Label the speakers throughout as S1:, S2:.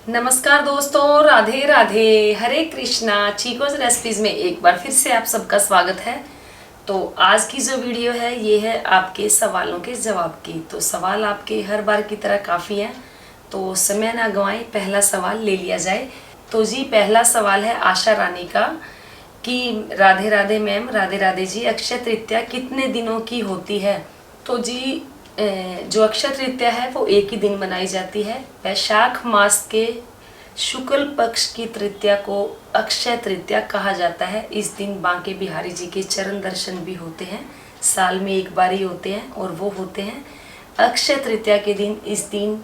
S1: नमस्कार दोस्तों, राधे राधे, हरे कृष्णा। चीकोज रेसिपीज में एक बार फिर से आप सबका स्वागत है। तो आज की जो वीडियो है ये है आपके सवालों के जवाब की। तो सवाल आपके हर बार की तरह काफ़ी हैं, तो समय ना गंवाएं, पहला सवाल ले लिया जाए। तो जी पहला सवाल है आशा रानी का कि राधे राधे मैम, राधे राधे जी, अक्षय तृतीया कितने दिनों की होती है? तो जी जो अक्षय तृतीया है वो एक ही दिन मनाई जाती है। वैशाख मास के शुक्ल पक्ष की तृतीया को अक्षय तृतीया कहा जाता है। इस दिन बांके बिहारी जी के चरण दर्शन भी होते हैं। साल में एक बार ही होते हैं और वो होते हैं अक्षय तृतीया के दिन। इस दिन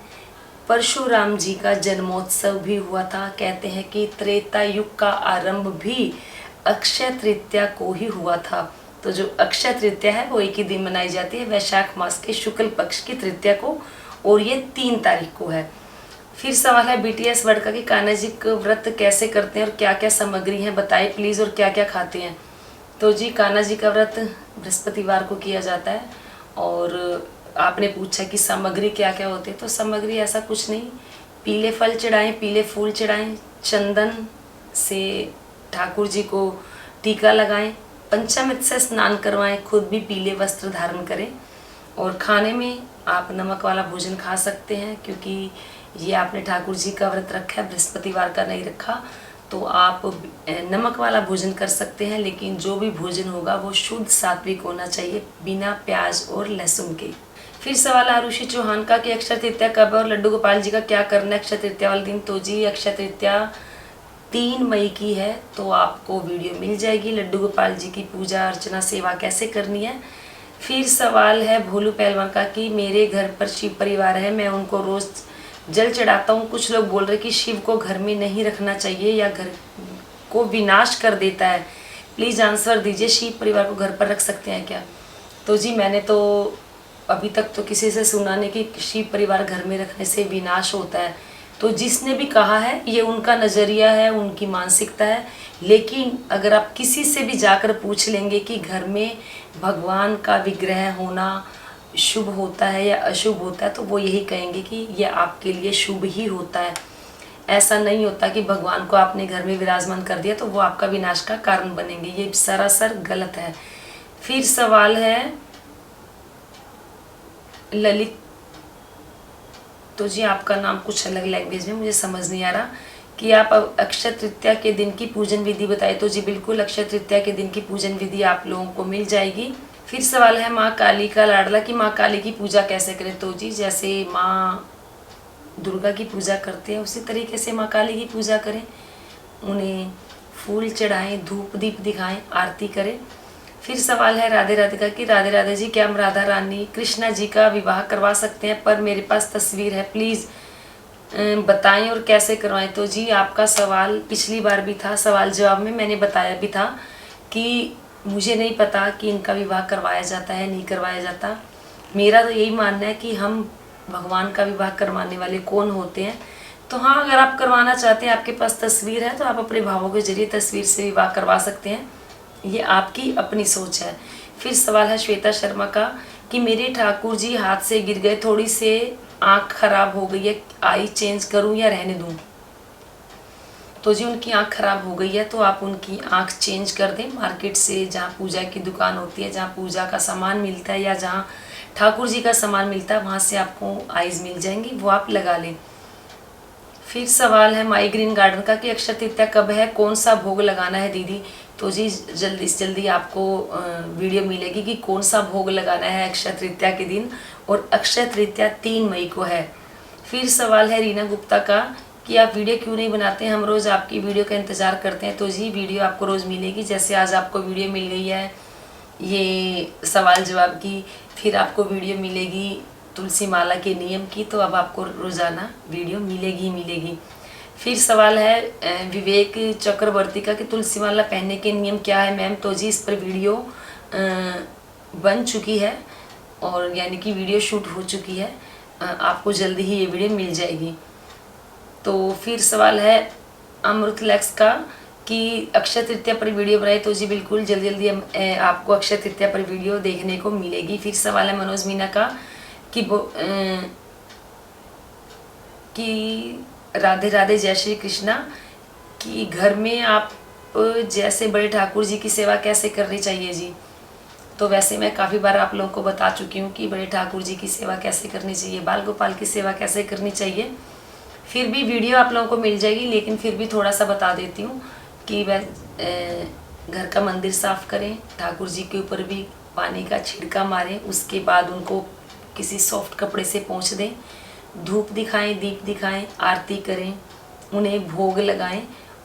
S1: परशुराम जी का जन्मोत्सव भी हुआ था। कहते हैं कि त्रेता युग का आरंभ भी अक्षय तृतीया को ही हुआ था। तो जो अक्षय तृतीया है वो एक ही दिन मनाई जाती है, वैशाख मास के शुक्ल पक्ष की तृतीया को, और ये 3 तारीख को है। फिर सवाल है बीटीएस वर्ड का कि कान्हा जी का व्रत कैसे करते हैं और क्या क्या सामग्री है बताइए प्लीज़, और क्या क्या खाते हैं। तो जी कान्हा जी का व्रत बृहस्पतिवार को किया जाता है। और आपने पूछा कि सामग्री क्या क्या होती है, तो सामग्री ऐसा कुछ नहीं, पीले फल चढ़ाएं, पीले फूल चढ़ाएं, चंदन से ठाकुर जी को टीका लगाएं, पंचामृत से स्नान करवाएं, खुद भी पीले वस्त्र धारण करें। और खाने में आप नमक वाला भोजन खा सकते हैं, क्योंकि ये आपने ठाकुर जी का व्रत रखा है, बृहस्पतिवार का नहीं रखा, तो आप नमक वाला भोजन कर सकते हैं। लेकिन जो भी भोजन होगा वो शुद्ध सात्विक होना चाहिए, बिना प्याज और लहसुन के। फिर सवाल आरुषि चौहान का कि अक्षय तृतीया कब है और लड्डू गोपाल जी का क्या करना है अक्षय तृतीया वाले दिन। तो जी अक्षय तृतीया 3 मई की है, तो आपको वीडियो मिल जाएगी लड्डू गोपाल जी की पूजा अर्चना सेवा कैसे करनी है। फिर सवाल है भोलू पहलवान का कि मेरे घर पर शिव परिवार है, मैं उनको रोज़ जल चढ़ाता हूँ। कुछ लोग बोल रहे कि शिव को घर में नहीं रखना चाहिए या घर को विनाश कर देता है, प्लीज़ आंसर दीजिए, शिव परिवार को घर पर रख सकते हैं क्या? तो जी मैंने तो अभी तक तो किसी से सुना नहीं कि शिव परिवार घर में रखने से विनाश होता है। तो जिसने भी कहा है ये उनका नज़रिया है, उनकी मानसिकता है। लेकिन अगर आप किसी से भी जाकर पूछ लेंगे कि घर में भगवान का विग्रह होना शुभ होता है या अशुभ होता है, तो वो यही कहेंगे कि ये आपके लिए शुभ ही होता है। ऐसा नहीं होता कि भगवान को आपने घर में विराजमान कर दिया तो वो आपका विनाश का कारण बनेंगे, ये सरासर गलत है। फिर सवाल है ललित, तो जी आपका नाम कुछ अलग लैंग्वेज में मुझे समझ नहीं आ रहा, कि आप अक्षय तृतीया के दिन की पूजन विधि बताइए। तो जी बिल्कुल अक्षय तृतीया के दिन की पूजन विधि आप लोगों को मिल जाएगी। फिर सवाल है माँ काली का लाडला कि माँ काली की पूजा कैसे करें। तो जी जैसे माँ दुर्गा की पूजा करते हैं उसी तरीके से माँ काली की पूजा करें, उन्हें फूल चढ़ाएं, धूप दीप दिखाएं, आरती करें। फिर सवाल है राधे राधे का कि राधे राधे जी, क्या हम राधा रानी कृष्णा जी का विवाह करवा सकते हैं, पर मेरे पास तस्वीर है, प्लीज़ बताएं और कैसे करवाएं। तो जी आपका सवाल पिछली बार भी था, सवाल जवाब में मैंने बताया भी था कि मुझे नहीं पता कि इनका विवाह करवाया जाता है नहीं करवाया जाता। मेरा तो यही मानना है कि हम भगवान का विवाह करवाने वाले कौन होते हैं। तो हाँ, अगर आप करवाना चाहते हैं, आपके पास तस्वीर है, तो आप अपने भावों के जरिए तस्वीर से विवाह करवा सकते हैं, ये आपकी अपनी सोच है। फिर सवाल है श्वेता शर्मा का कि मेरे ठाकुर जी हाथ से गिर गए, थोड़ी से आँख खराब हो गई है, आई चेंज करूं या रहने दूं। तो जी उनकी आँख खराब हो गई है तो आप उनकी आँख चेंज कर दें, मार्केट से जहाँ पूजा की दुकान होती है, जहाँ पूजा का सामान मिलता है या जहाँ ठाकुर जी का सामान मिलता है, वहाँ से आपको आइज़ मिल जाएंगी, वो आप लगा लें। फिर सवाल है माई ग्रीन गार्डन का कि अक्षय तृतीया कब है, कौन सा भोग लगाना है दीदी। तो जी जल्दी से जल्दी आपको वीडियो मिलेगी कि कौन सा भोग लगाना है अक्षय तृतीया के दिन, और अक्षय तृतीया 3 मई को है। फिर सवाल है रीना गुप्ता का कि आप वीडियो क्यों नहीं बनाते हैं, हम रोज़ आपकी वीडियो का इंतज़ार करते हैं। तो जी वीडियो आपको रोज़ मिलेगी, जैसे आज आपको वीडियो मिल गई है ये सवाल जवाब की, फिर आपको वीडियो मिलेगी तुलसी माला के नियम की, तो अब आपको रोज़ाना वीडियो मिलेगी ही मिलेगी। फिर सवाल है विवेक चक्रवर्ती का कि तुलसी माला पहनने के नियम क्या है मैम। तो जी इस पर वीडियो बन चुकी है, और यानी कि वीडियो शूट हो चुकी है, आपको जल्दी ही ये वीडियो मिल जाएगी। तो फिर सवाल है अमृत लैक्स का कि अक्षय तृतीया पर वीडियो बनाए। तो जी बिल्कुल जल्दी जल्दी आपको अक्षय तृतीया पर वीडियो देखने को मिलेगी। फिर सवाल है मनोज मीना का कि राधे राधे, जय श्री कृष्णा। कि घर में आप जैसे बड़े ठाकुर जी की सेवा कैसे करनी चाहिए जी। तो वैसे मैं काफ़ी बार आप लोगों को बता चुकी हूँ कि बड़े ठाकुर जी की सेवा कैसे करनी चाहिए, बाल गोपाल की सेवा कैसे करनी चाहिए। फिर भी वीडियो आप लोगों को मिल जाएगी, लेकिन फिर भी थोड़ा सा बता देती हूँ कि वह घर का मंदिर साफ करें, ठाकुर जी के ऊपर भी पानी का छिड़का मारें, उसके बाद उनको किसी सॉफ्ट कपड़े से पोंछ दें, धूप दिखाएं, दीप दिखाएं, आरती करें, उन्हें भोग लगाएं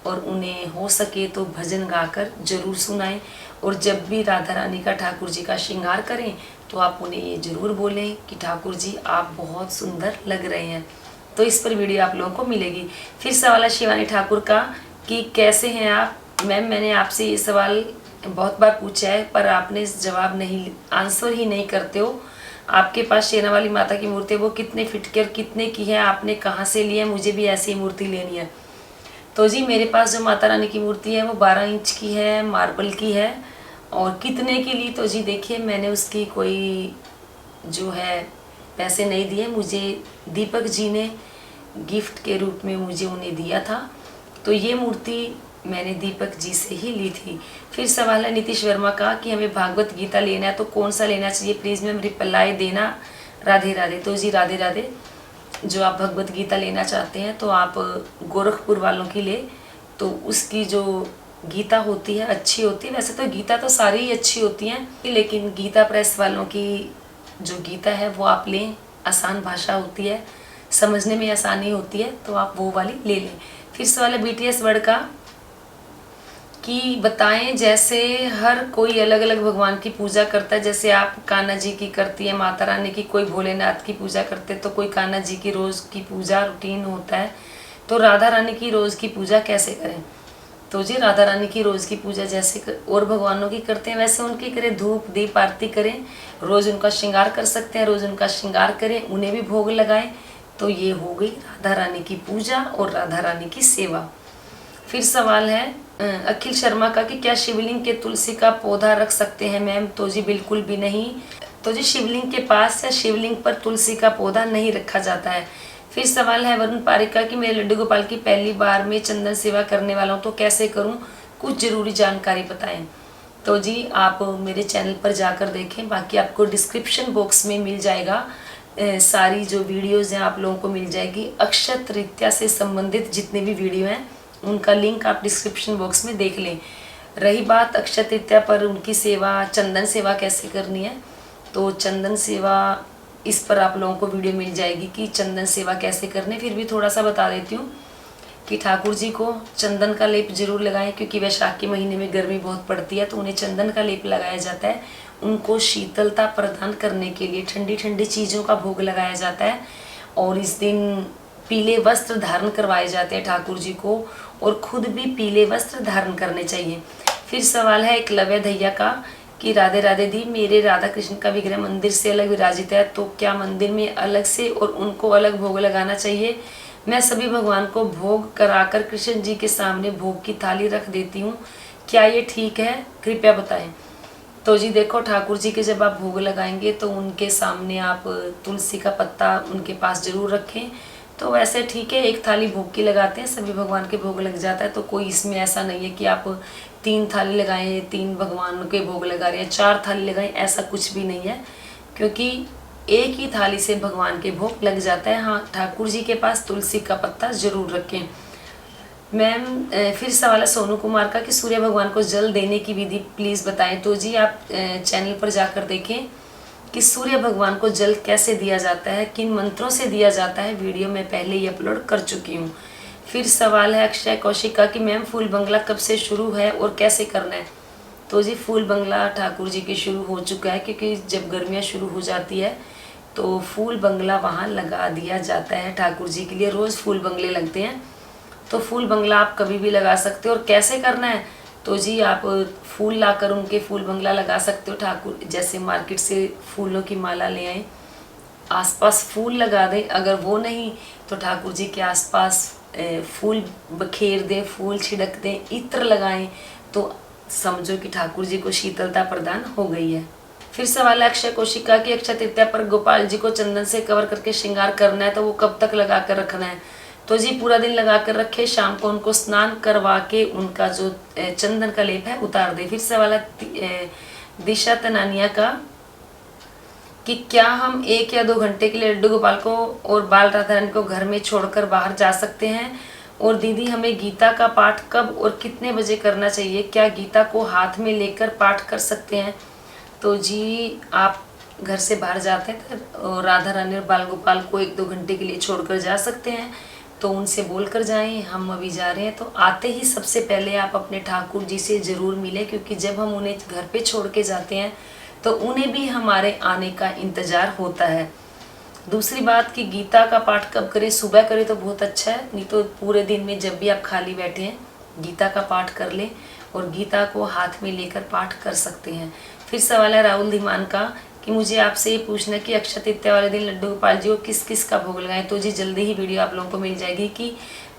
S1: और उन्हें हो सके तो भजन गाकर जरूर सुनाएं। और जब भी राधा रानी का ठाकुर जी का श्रृंगार करें तो आप उन्हें ये जरूर बोलें कि ठाकुर जी आप बहुत सुंदर लग रहे हैं। तो इस पर वीडियो आप लोगों को मिलेगी। फिर सवाल है शिवानी ठाकुर का कि कैसे हैं आप। मैम, मैंने आपसे ये सवाल बहुत बार पूछा है पर आपने जवाब नहीं, आंसर ही नहीं करते हो। आपके पास शेरा वाली माता की मूर्ति है, वो कितने फिट की और कितने की है, आपने कहाँ से ली है, मुझे भी ऐसी ही मूर्ति लेनी है। तो जी मेरे पास जो माता रानी की मूर्ति है वो 12 इंच की है, मार्बल की है। और कितने की ली, तो जी देखिए मैंने उसकी कोई जो है पैसे नहीं दिए, मुझे दीपक जी ने गिफ्ट के रूप में मुझे उन्हें दिया था। तो ये मूर्ति मैंने दीपक जी से ही ली थी। फिर सवाल है नीतीश वर्मा का कि हमें भागवत गीता लेना है तो कौन सा लेना चाहिए, प्लीज़ मैम रिप्लाई देना। राधे राधे। तो जी राधे राधे, जो आप भगवत गीता लेना चाहते हैं तो आप गोरखपुर वालों की ले, तो उसकी जो गीता होती है अच्छी होती है। वैसे तो गीता तो सारी ही अच्छी होती हैं, लेकिन गीता प्रेस वालों की जो गीता है वो आप लें, आसान भाषा होती है, समझने में आसानी होती है, तो आप वो वाली ले लें। फिर सवाल है BTS वर्ड का कि बताएं, जैसे हर कोई अलग अलग भगवान की पूजा करता है, जैसे आप कान्हा जी की करती है, माता रानी की, कोई भोलेनाथ की पूजा करते, तो कोई कान्हा जी की रोज़ की पूजा रूटीन होता है, तो राधा रानी की रोज़ की पूजा कैसे करें। तो जी राधा रानी की रोज़ की पूजा जैसे और भगवानों की करते हैं वैसे उनकी करें, धूप दीप आरती करें, रोज़ उनका श्रृंगार कर सकते हैं, रोज़ उनका श्रृंगार करें, उन्हें भी भोग लगाएं। तो ये हो गई राधा रानी की पूजा और राधा रानी की सेवा। फिर सवाल है अखिल शर्मा का कि क्या शिवलिंग के तुलसी का पौधा रख सकते हैं मैम। तो जी बिल्कुल भी नहीं। तो जी शिवलिंग के पास या शिवलिंग पर तुलसी का पौधा नहीं रखा जाता है। फिर सवाल है वरुण पारिक का कि मेरे लड्डू गोपाल की पहली बार में चंदन सेवा करने वाला हूँ तो कैसे करूँ, कुछ ज़रूरी जानकारी बताएं। तो जी आप मेरे चैनल पर जाकर देखें, बाकी आपको डिस्क्रिप्शन बॉक्स में मिल जाएगा, सारी जो वीडियोज़ हैं आप लोगों को मिल जाएगी। अक्षय तृतीया से संबंधित जितने भी वीडियो हैं उनका लिंक आप डिस्क्रिप्शन बॉक्स में देख लें। रही बात अक्षय तृतीया पर उनकी सेवा, चंदन सेवा कैसे करनी है, तो चंदन सेवा इस पर आप लोगों को वीडियो मिल जाएगी कि चंदन सेवा कैसे करनी। फिर भी थोड़ा सा बता देती हूँ कि ठाकुर जी को चंदन का लेप जरूर लगाएं, क्योंकि वैशाख के महीने में गर्मी बहुत पड़ती है तो उन्हें चंदन का लेप लगाया जाता है। उनको शीतलता प्रदान करने के लिए ठंडी ठंडी चीज़ों का भोग लगाया जाता है। और इस दिन पीले वस्त्र धारण करवाए जाते हैं ठाकुर जी को, और खुद भी पीले वस्त्र धारण करने चाहिए। फिर सवाल है एकलव्य धैया का कि राधे राधे दी, मेरे राधा कृष्ण का विग्रह मंदिर से अलग विराजित है, तो क्या मंदिर में अलग से और उनको अलग भोग लगाना चाहिए। मैं सभी भगवान को भोग कराकर कृष्ण जी के सामने भोग की थाली रख देती हूँ, क्या ये ठीक है, कृपया बताएं। तो जी देखो, ठाकुर जी के जब आप भोग लगाएंगे तो उनके सामने आप तुलसी का पत्ता उनके पास जरूर रखें। तो वैसे ठीक है, एक थाली भोग की लगाते हैं, सभी भगवान के भोग लग जाता है, तो कोई इसमें ऐसा नहीं है कि आप 3 थाली लगाएं, 3 भगवान के भोग लगा रहे हैं, 4 थाली लगाएं, ऐसा कुछ भी नहीं है, क्योंकि एक ही थाली से भगवान के भोग लग जाता है। हाँ, ठाकुर जी के पास तुलसी का पत्ता जरूर रखें। मैम फिर सवाल है सोनू कुमार का कि सूर्य भगवान को जल देने की विधि प्लीज़ बताएं। तो जी आप चैनल पर जाकर देखें कि सूर्य भगवान को जल कैसे दिया जाता है, किन मंत्रों से दिया जाता है, वीडियो मैं पहले ही अपलोड कर चुकी हूँ। फिर सवाल है अक्षय कौशिक का कि मैम फूल बंगला कब से शुरू है और कैसे करना है। तो जी फूल बंगला ठाकुर जी की शुरू हो चुका है, क्योंकि जब गर्मियाँ शुरू हो जाती है तो फूल बंगला वहाँ लगा दिया जाता है ठाकुर जी के लिए। रोज़ फूल बंगले लगते हैं, तो फूल बंगला आप कभी भी लगा सकते हो। और कैसे करना है, तो जी आप फूल लाकर उनके फूल बंगला लगा सकते हो। ठाकुर जैसे मार्केट से फूलों की माला ले आए, आसपास फूल लगा दें, अगर वो नहीं तो ठाकुर जी के आसपास फूल बखेर दें, फूल छिड़क दें, इत्र लगाएं, तो समझो कि ठाकुर जी को शीतलता प्रदान हो गई है। फिर सवाल है अक्षय कौशिका की अक्षय तृतीया पर गोपाल जी को चंदन से कवर करके श्रृंगार करना है, तो वो कब तक लगा कर रखना है। तो जी पूरा दिन लगा कर रखे, शाम को उनको स्नान करवा के उनका जो चंदन का लेप है उतार दे। फिर सवाल है दिशा तनानिया का कि क्या हम 1 या 2 घंटे के लिए लड्डू गोपाल को और बाल राधा रानी को घर में छोड़कर बाहर जा सकते हैं? और दीदी हमें गीता का पाठ कब और कितने बजे करना चाहिए? क्या गीता को हाथ में लेकर पाठ कर सकते हैं? तो जी आप घर से बाहर जाते हैं तो राधा रानी और बाल गोपाल को 1-2 घंटे के लिए छोड़कर जा सकते हैं, तो उनसे बोल कर जाएं हम अभी जा रहे हैं। तो आते ही सबसे पहले आप अपने ठाकुर जी से ज़रूर मिलें, क्योंकि जब हम उन्हें घर पे छोड़ के जाते हैं तो उन्हें भी हमारे आने का इंतज़ार होता है। दूसरी बात कि गीता का पाठ कब करें, सुबह करें तो बहुत अच्छा है, नहीं तो पूरे दिन में जब भी आप खाली बैठे हैं गीता का पाठ कर लें और गीता को हाथ में लेकर पाठ कर सकते हैं। फिर सवाल है राहुल धीमान का कि मुझे आपसे ये पूछना कि अक्षय तृतीया वाले दिन लड्डू गोपाल जी को किस किस का भोग लगाएं। तो जी जल्दी ही वीडियो आप लोगों को मिल जाएगी कि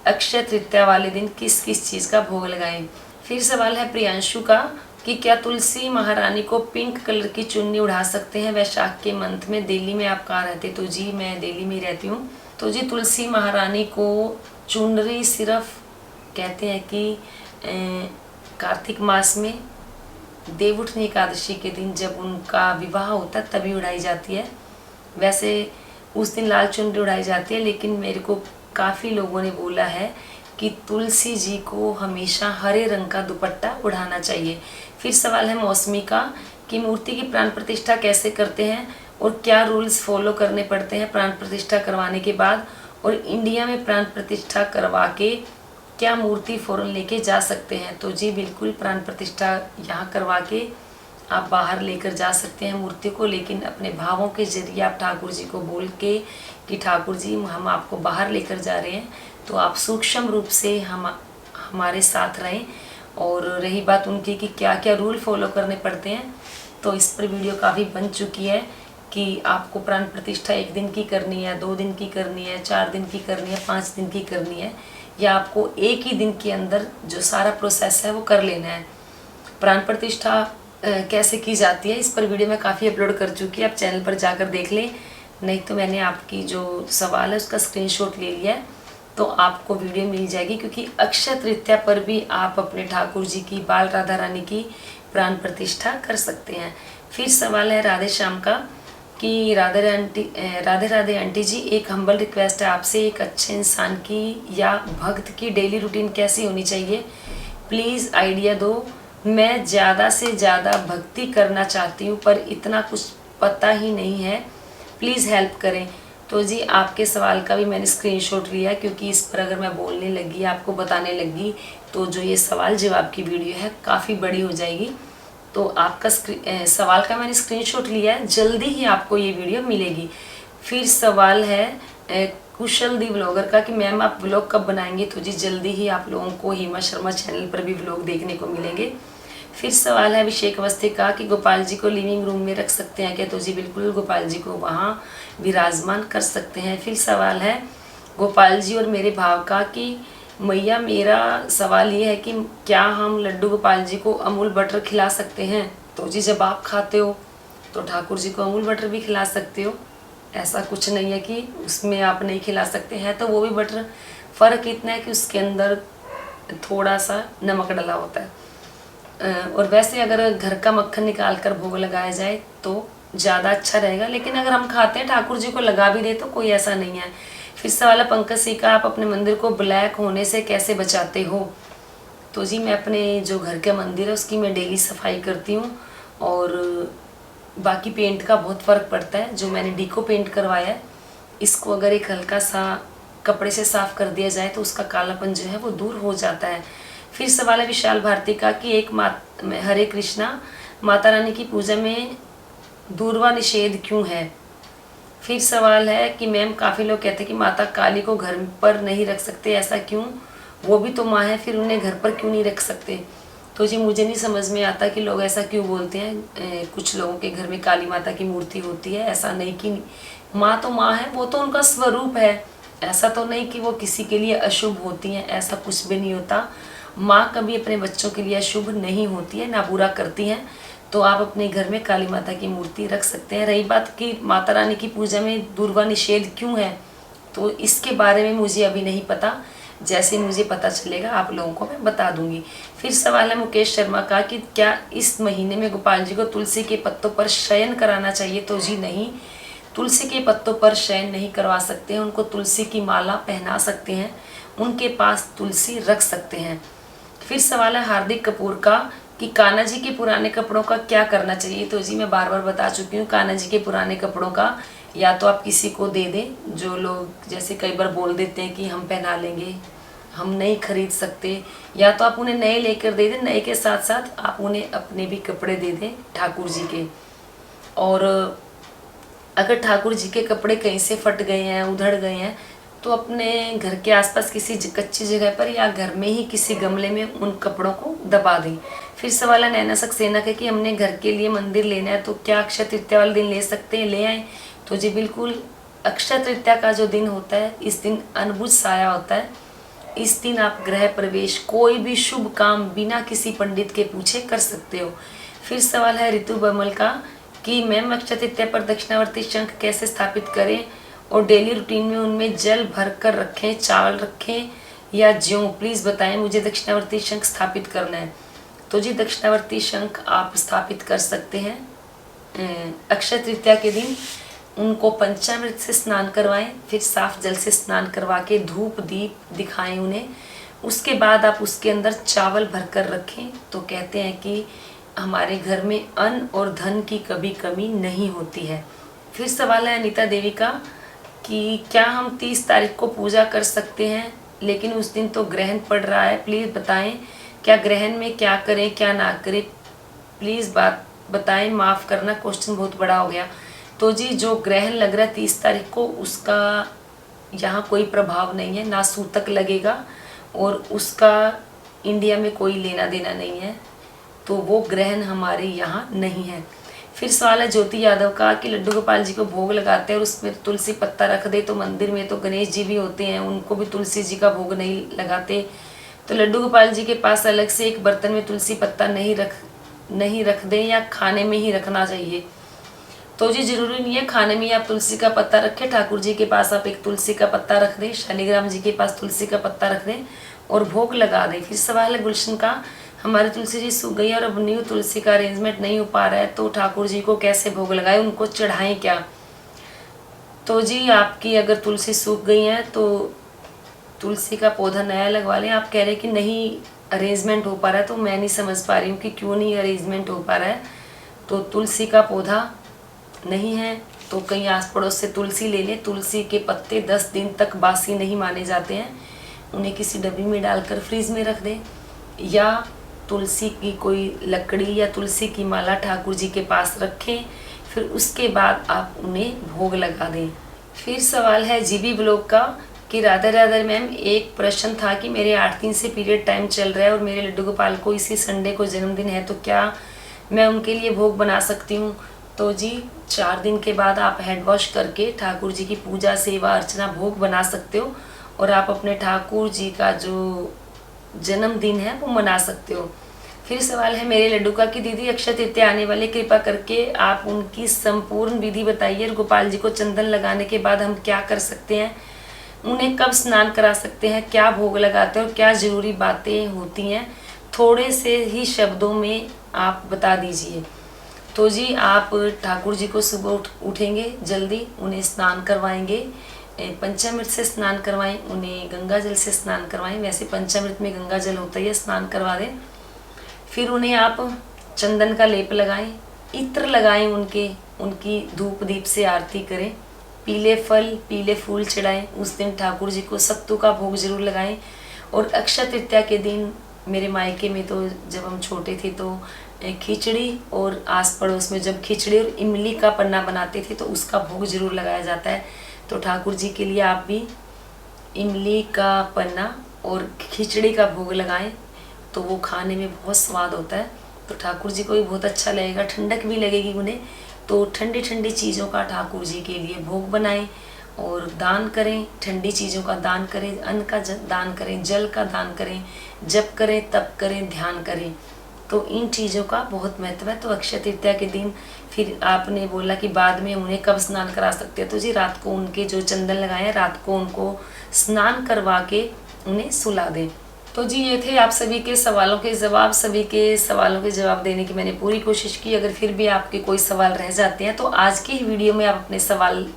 S1: अक्षय तृतीया वाले दिन किस किस चीज़ का भोग लगाएं। फिर सवाल है प्रियांशु का कि क्या तुलसी महारानी को पिंक कलर की चुन्नी उड़ा सकते हैं वैशाख के मंथ में? दिल्ली में आप कहाँ रहते? तो जी मैं दिल्ली में रहती हूँ। तो जी तुलसी महारानी को चुनरी सिर्फ कहते हैं कि कार्तिक मास में देवउठनी एकादशी के दिन जब उनका विवाह होता है तभी उड़ाई जाती है। वैसे उस दिन लाल चुनरी उड़ाई जाती है, लेकिन मेरे को काफ़ी लोगों ने बोला है कि तुलसी जी को हमेशा हरे रंग का दुपट्टा उड़ाना चाहिए। फिर सवाल है मौसमी का कि मूर्ति की प्राण प्रतिष्ठा कैसे करते हैं और क्या रूल्स फॉलो करने पड़ते हैं प्राण प्रतिष्ठा करवाने के बाद, और इंडिया में प्राण प्रतिष्ठा करवा के क्या मूर्ति फ़ौरन लेके जा सकते हैं? तो जी बिल्कुल प्राण प्रतिष्ठा यहाँ करवा के आप बाहर लेकर जा सकते हैं मूर्ति को, लेकिन अपने भावों के जरिए आप ठाकुर जी को बोल के कि ठाकुर जी हम आपको बाहर लेकर जा रहे हैं, तो आप सूक्ष्म रूप से हमारे साथ रहें। और रही बात उनकी कि क्या क्या रूल फॉलो करने पड़ते हैं, तो इस पर वीडियो काफ़ी बन चुकी है कि आपको प्राण प्रतिष्ठा 1 दिन की करनी है, 2 दिन की करनी है, 4 दिन की करनी है, 5 दिन की करनी है, या आपको एक ही दिन के अंदर जो सारा प्रोसेस है वो कर लेना है। प्राण प्रतिष्ठा कैसे की जाती है इस पर वीडियो मैं काफ़ी अपलोड कर चुकी है, आप चैनल पर जाकर देख लें, नहीं तो मैंने आपकी जो सवाल है उसका स्क्रीनशॉट ले लिया है, तो आपको वीडियो मिल जाएगी। क्योंकि अक्षय तृतीया पर भी आप अपने ठाकुर जी की बाल राधा रानी की प्राण प्रतिष्ठा कर सकते हैं। फिर सवाल है राधे श्याम का कि राधे राधे आंटी जी, एक हम्बल रिक्वेस्ट है आपसे, एक अच्छे इंसान की या भक्त की डेली रूटीन कैसी होनी चाहिए? प्लीज़ आइडिया दो। मैं ज़्यादा से ज़्यादा भक्ति करना चाहती हूँ पर इतना कुछ पता ही नहीं है, प्लीज़ हेल्प करें। तो जी आपके सवाल का भी मैंने स्क्रीनशॉट लिया, क्योंकि इस पर अगर मैं बोलने लगी, आपको बताने लगी, तो जो ये सवाल जवाब की वीडियो है काफ़ी बड़ी हो जाएगी। तो आपका सवाल का मैंने स्क्रीनशॉट लिया है, जल्दी ही आपको ये वीडियो मिलेगी। फिर सवाल है कुशल दी व्लॉगर का कि मैम आप व्लॉग कब बनाएंगे? तो जी जल्दी ही आप लोगों को हिमा शर्मा चैनल पर भी व्लॉग देखने को मिलेंगे। फिर सवाल है अभिषेक अवस्थी का कि गोपाल जी को लिविंग रूम में रख सकते हैं क्या? तो जी बिल्कुल गोपाल जी को वहाँ विराजमान कर सकते हैं। फिर सवाल है गोपाल जी और मेरे भाव का कि मैया मेरा सवाल ये है कि क्या हम लड्डू गोपाल जी को अमूल बटर खिला सकते हैं? तो जी जब आप खाते हो तो ठाकुर जी को अमूल बटर भी खिला सकते हो, ऐसा कुछ नहीं है कि उसमें आप नहीं खिला सकते हैं। तो वो भी बटर, फ़र्क इतना है कि उसके अंदर थोड़ा सा नमक डला होता है। और वैसे अगर घर का मक्खन निकाल कर भोग लगाया जाए तो ज़्यादा अच्छा रहेगा, लेकिन अगर हम खाते हैं ठाकुर जी को लगा भी दे तो कोई ऐसा नहीं है। फिर सवाल है पंकज सिंह का, आप अपने मंदिर को ब्लैक होने से कैसे बचाते हो? तो जी मैं अपने जो घर का मंदिर है उसकी मैं डेली सफाई करती हूँ, और बाकी पेंट का बहुत फ़र्क पड़ता है। जो मैंने डीको पेंट करवाया है, इसको अगर एक हल्का सा कपड़े से साफ़ कर दिया जाए तो उसका कालापन जो है वो दूर हो जाता है। फिर सवाल है विशाल भारती का कि हरे कृष्णा, माता रानी की पूजा में दूर्वा निषेध क्यों है? फिर सवाल है कि मैम काफ़ी लोग कहते हैं कि माता काली को घर पर नहीं रख सकते, ऐसा क्यों? वो भी तो माँ है, फिर उन्हें घर पर क्यों नहीं रख सकते? तो जी मुझे नहीं समझ में आता कि लोग ऐसा क्यों बोलते हैं। कुछ लोगों के घर में काली माता की मूर्ति होती है, ऐसा नहीं कि माँ तो माँ है, वो तो उनका स्वरूप है, ऐसा तो नहीं कि वो किसी के लिए अशुभ होती हैं, ऐसा कुछ भी नहीं होता। माँ कभी अपने बच्चों के लिए अशुभ नहीं होती है, ना बुरा करती हैं। तो आप अपने घर में काली माता की मूर्ति रख सकते हैं। रही बात कि माता रानी की पूजा में दूर्वा निषेध क्यों है, तो इसके बारे में मुझे अभी नहीं पता, जैसे मुझे पता चलेगा आप लोगों को मैं बता दूंगी। फिर सवाल है मुकेश शर्मा का कि क्या इस महीने में गोपाल जी को तुलसी के पत्तों पर शयन कराना चाहिए? तो जी नहीं, तुलसी के पत्तों पर शयन नहीं करवा सकते हैं, उनको तुलसी की माला पहना सकते हैं, उनके पास तुलसी रख सकते हैं। फिर सवाल है हार्दिक कपूर का कि कान्हा जी के पुराने कपड़ों का क्या करना चाहिए? तो जी मैं बार बार बता चुकी हूँ, कान्हा जी के पुराने कपड़ों का या तो आप किसी को दे दें, जो लोग जैसे कई बार बोल देते हैं कि हम पहना लेंगे, हम नहीं खरीद सकते, या तो आप उन्हें नए लेकर दे दें, नए के साथ साथ आप उन्हें अपने भी कपड़े दे दें ठाकुर जी के। और अगर ठाकुर जी के कपड़े कहीं से फट गए हैं, उधड़ गए हैं, तो अपने घर के आसपास किसी कच्ची जगह पर या घर में ही किसी गमले में उन कपड़ों को दबा दें। फिर सवाल है नैना सक्सेना का कि हमने घर के लिए मंदिर लेना है तो क्या अक्षय तृतीया वाले दिन ले सकते हैं, ले आए? तो जी बिल्कुल, अक्षय तृतीया का जो दिन होता है, इस दिन अनबुझ साया होता है, इस दिन आप गृह प्रवेश, कोई भी शुभ काम बिना किसी पंडित के पूछे कर सकते हो। फिर सवाल है ऋतु बमल का कि मैम अक्षय तृतीया पर दक्षिणावर्ती शंख कैसे स्थापित करें और डेली रूटीन में उनमें जल भर कर रखें, चावल रखें या ज्यों, प्लीज़ बताएं, मुझे दक्षिणावर्ती शंख स्थापित करना है। तो जी दक्षिणावर्ती शंख आप स्थापित कर सकते हैं अक्षय तृतीया के दिन। उनको पंचामृत से स्नान करवाएं, फिर साफ जल से स्नान करवा के धूप दीप दिखाएं उन्हें, उसके बाद आप उसके अंदर चावल भर कर रखें। तो कहते हैं कि हमारे घर में अन्न और धन की कभी कमी नहीं होती है। फिर सवाल है अनीता देवी का कि क्या हम 30 तारीख को पूजा कर सकते हैं, लेकिन उस दिन तो ग्रहण पड़ रहा है, प्लीज़ बताएं क्या ग्रहण में क्या करें क्या ना करें, प्लीज़ बात बताएं, माफ़ करना क्वेश्चन बहुत बड़ा हो गया। तो जी जो ग्रहण लग रहा है 30 तारीख को, उसका यहाँ कोई प्रभाव नहीं है, ना सूतक लगेगा और उसका इंडिया में कोई लेना देना नहीं है, तो वो ग्रहण हमारे यहाँ नहीं है। फिर सवाल है ज्योति यादव का कि लड्डू गोपाल जी को भोग लगाते हैं और उसमें तुलसी पत्ता रख दे, तो मंदिर में तो गणेश जी भी होते हैं, उनको भी तुलसी जी का भोग नहीं लगाते, तो लड्डू गोपाल जी के पास अलग से एक बर्तन में तुलसी पत्ता नहीं रख दें या खाने में ही रखना चाहिए? तो जी जरूरी नहीं है खाने में ही आप तुलसी का पत्ता रखें, ठाकुर जी के पास आप एक तुलसी का पत्ता रख दें, शालिग्राम जी के पास तुलसी का पत्ता रख दें और भोग लगा दें। फिर सवाल है गुलशन का, हमारी तुलसी जी सूख गई और अब न्यू तुलसी का अरेंजमेंट नहीं हो पा रहा है, तो ठाकुर जी को कैसे भोग लगाए, उनको चढ़ाएं क्या? तो जी आपकी अगर तुलसी सूख गई है तो तुलसी का पौधा नया लगवा लें। आप कह रहे हैं कि नहीं अरेंजमेंट हो पा रहा है, तो मैं नहीं समझ पा रही हूँ कि क्यों नहीं अरेंजमेंट हो पा रहा है। तो तुलसी का पौधा नहीं है तो कहीं आस पड़ोस से तुलसी ले लें। तुलसी के पत्ते 10 दिन तक बासी नहीं माने जाते हैं, उन्हें किसी डब्बी में डालकर फ्रीज में रख दें, या तुलसी की कोई लकड़ी या तुलसी की माला ठाकुर जी के पास रखें, फिर उसके बाद आप उन्हें भोग लगा दें। फिर सवाल है जीबी ब्लॉग का कि राधे राधे मैम, एक प्रश्न था कि मेरे 8 दिन से पीरियड टाइम चल रहा है और मेरे लड्डू गोपाल को इसी संडे को जन्मदिन है, तो क्या मैं उनके लिए भोग बना सकती हूँ? तो जी 4 दिन के बाद आप हेड वॉश करके ठाकुर जी की पूजा सेवा अर्चना भोग बना सकते हो और आप अपने ठाकुर जी का जो जन्मदिन है वो मना सकते हो। फिर सवाल है मेरे लड्डू का कि दीदी अक्षय तृतीया आने वाले, कृपा करके आप उनकी संपूर्ण विधि बताइए और गोपाल जी को चंदन लगाने के बाद हम क्या कर सकते हैं, उन्हें कब स्नान करा सकते हैं, क्या भोग लगाते हैं और क्या ज़रूरी बातें होती हैं, थोड़े से ही शब्दों में आप बता दीजिए। तो जी आप ठाकुर जी को सुबह उठेंगे जल्दी, उन्हें स्नान करवाएंगे, पंचामृत से स्नान करवाएं, उन्हें गंगा जल से स्नान करवाएं, वैसे पंचामृत में गंगा जल होता है, स्नान करवा दें। फिर उन्हें आप चंदन का लेप लगाएं, इत्र लगाएं, उनकी धूप दीप से आरती करें, पीले फल पीले फूल चढ़ाएं, उस दिन ठाकुर जी को सत्तू का भोग जरूर लगाएं। और अक्षय तृतीया के दिन मेरे मायके में तो जब हम छोटे थे तो खिचड़ी और आस पड़ोस में जब खिचड़ी और इमली का पन्ना बनाते थे तो उसका भोग जरूर लगाया जाता है। तो ठाकुर जी के लिए आप भी इमली का पन्ना और खिचड़ी का भोग लगाएं, तो वो खाने में बहुत स्वाद होता है, तो ठाकुर जी को भी बहुत अच्छा लगेगा, ठंडक भी लगेगी उन्हें। तो ठंडी ठंडी चीज़ों का ठाकुर जी के लिए भोग बनाएं और दान करें, ठंडी चीज़ों का दान करें, अन्न का दान करें, जल का दान करें, जप करें, तप करें, ध्यान करें। तो इन चीज़ों का बहुत महत्व है। तो अक्षय तृतीया के दिन फिर आपने बोला कि बाद में उन्हें कब स्नान करा सकते हैं, तो जी रात को उनके जो चंदन लगाए हैं रात को उनको स्नान करवा के उन्हें सुला दें। तो जी ये थे आप सभी के सवालों के जवाब। सभी के सवालों के जवाब देने की मैंने पूरी कोशिश की। अगर फिर भी आपके कोई सवाल रह जाते हैं तो आज की ही वीडियो में आप अपने सवाल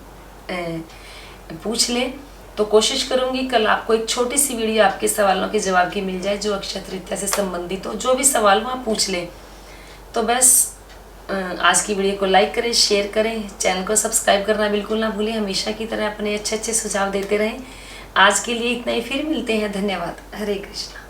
S1: पूछ लें। तो कोशिश करूंगी कल आपको एक छोटी सी वीडियो आपके सवालों के जवाब की मिल जाए जो अक्षय तृतीया से संबंधित हो। जो भी सवाल हो आप पूछ लें। तो बस आज की वीडियो को लाइक करें, शेयर करें, चैनल को सब्सक्राइब करना बिल्कुल ना भूलें। हमेशा की तरह अपने अच्छे अच्छे सुझाव देते रहें। आज के लिए इतना ही, फिर मिलते हैं। धन्यवाद। हरे कृष्णा।